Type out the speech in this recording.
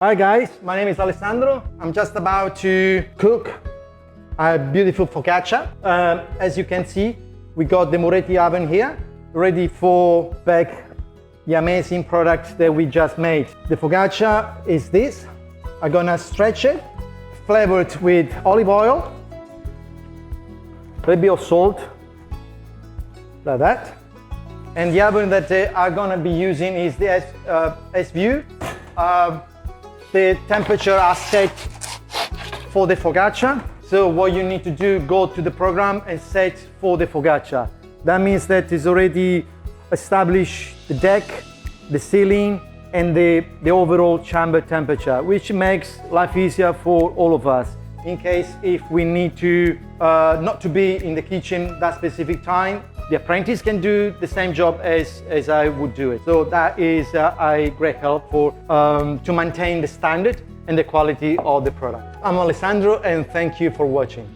Hi guys, my name is Alessandro. I'm just about to cook a beautiful focaccia. As you can see, we got the Moretti oven here, ready for bake the amazing product that we just made. The focaccia is this. I'm gonna stretch it, flavored with olive oil, a little bit of salt, like that. And the oven that I'm gonna be using is the SVU. The temperature are set for the focaccia. So what you need to do, go to the program and set for the focaccia. That means that it's already established the deck, the ceiling, and the overall chamber temperature, which makes life easier for all of us. In case if we need to not to be in the kitchen that specific time, the apprentice can do the same job as I would do it. So that is a great help for to maintain the standard and the quality of the product. I'm Alessandro and thank you for watching.